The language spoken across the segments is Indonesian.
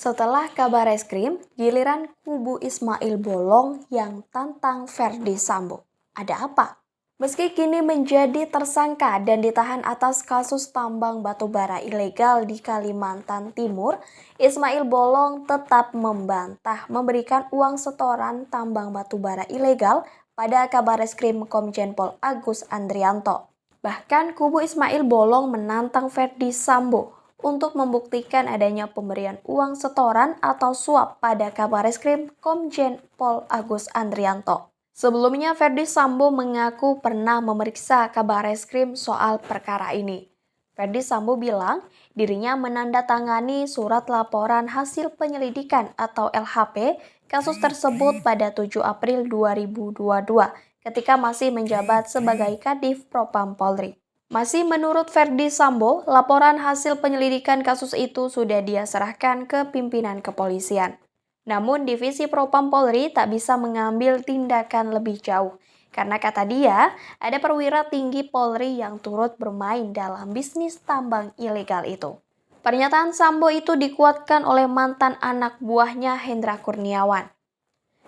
Setelah kabar reskrim, giliran kubu Ismail Bolong yang tantang Verdi Sambo. Ada apa? Meski kini menjadi tersangka dan ditahan atas kasus tambang batubara ilegal di Kalimantan Timur, Ismail Bolong tetap membantah memberikan uang setoran tambang batubara ilegal pada kabar reskrim Komjen Pol Agus Andrianto. Bahkan kubu Ismail Bolong menantang Verdi Sambo untuk membuktikan adanya pemberian uang setoran atau suap pada Kabareskrim Komjen Pol Agus Andrianto. Sebelumnya, Verdi Sambo mengaku pernah memeriksa Kabareskrim soal perkara ini. Verdi Sambo bilang dirinya menandatangani surat laporan hasil penyelidikan atau LHP kasus tersebut pada 7 April 2022 ketika masih menjabat sebagai Kadif Propam Polri. Masih menurut Verdi Sambo, laporan hasil penyelidikan kasus itu sudah dia serahkan ke pimpinan kepolisian. Namun Divisi Propam Polri tak bisa mengambil tindakan lebih jauh, karena kata dia, ada perwira tinggi Polri yang turut bermain dalam bisnis tambang ilegal itu. Pernyataan Sambo itu dikuatkan oleh mantan anak buahnya Hendra Kurniawan.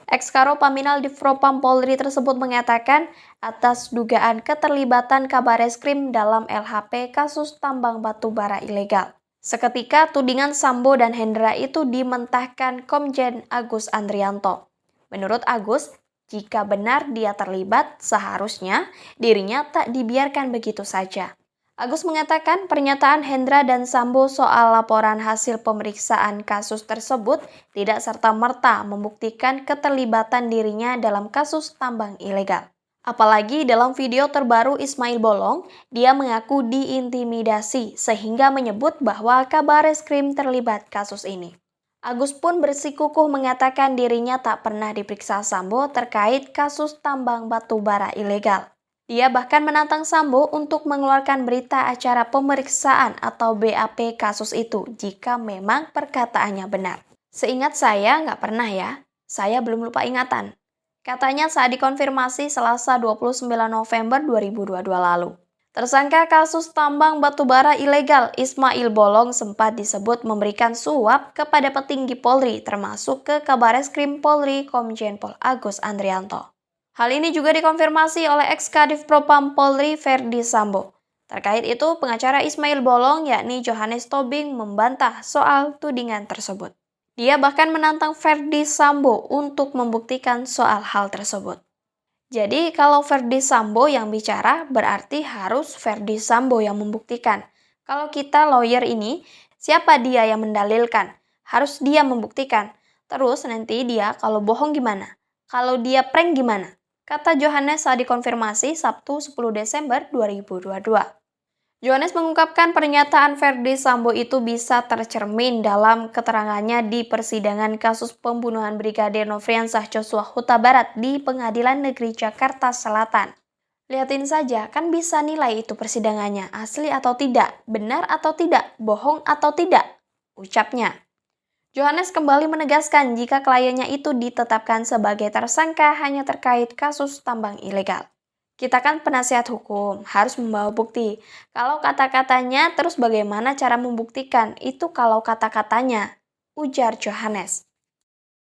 Ex-Karo Paminal Divpropam Polri tersebut mengatakan atas dugaan keterlibatan Kabareskrim dalam LHP kasus tambang batubara ilegal. Seketika tudingan Sambo dan Hendra itu dimentahkan Komjen Agus Andrianto. Menurut Agus, jika benar dia terlibat, seharusnya dirinya tak dibiarkan begitu saja. Agus mengatakan pernyataan Hendra dan Sambo soal laporan hasil pemeriksaan kasus tersebut tidak serta-merta membuktikan keterlibatan dirinya dalam kasus tambang ilegal. Apalagi dalam video terbaru Ismail Bolong, dia mengaku diintimidasi sehingga menyebut bahwa Kabareskrim terlibat kasus ini. Agus pun bersikukuh mengatakan dirinya tak pernah diperiksa Sambo terkait kasus tambang batubara ilegal. Dia bahkan menantang Sambo untuk mengeluarkan berita acara pemeriksaan atau BAP kasus itu jika memang perkataannya benar. Seingat saya nggak pernah ya, saya belum lupa ingatan. Katanya saat dikonfirmasi Selasa 29 November 2022 lalu. Tersangka kasus tambang batubara ilegal Ismail Bolong sempat disebut memberikan suap kepada petinggi Polri termasuk ke Kabareskrim Polri Komjen Pol Agus Andrianto. Hal ini juga dikonfirmasi oleh ex-Kadif Propam Polri Verdi Sambo. Terkait itu, pengacara Ismail Bolong yakni Johannes Tobing membantah soal tudingan tersebut. Dia bahkan menantang Verdi Sambo untuk membuktikan soal hal tersebut. Jadi kalau Verdi Sambo yang bicara, berarti harus Verdi Sambo yang membuktikan. Kalau kita lawyer ini, siapa dia yang mendalilkan? Harus dia membuktikan. Terus nanti dia kalau bohong gimana? Kalau dia prank gimana? Kata Johannes saat dikonfirmasi Sabtu 10 Desember 2022. Johannes mengungkapkan pernyataan Verdi Sambo itu bisa tercermin dalam keterangannya di persidangan kasus pembunuhan Brigadir Nofriansah Joshua Huta Barat di Pengadilan Negeri Jakarta Selatan. Lihatin saja, kan bisa nilai itu persidangannya, asli atau tidak, benar atau tidak, bohong atau tidak, ucapnya. Johannes kembali menegaskan jika kliennya itu ditetapkan sebagai tersangka hanya terkait kasus tambang ilegal. Kita kan penasihat hukum, harus membawa bukti. Kalau kata-katanya, terus bagaimana cara membuktikan? Itu kalau kata-katanya, ujar Johannes.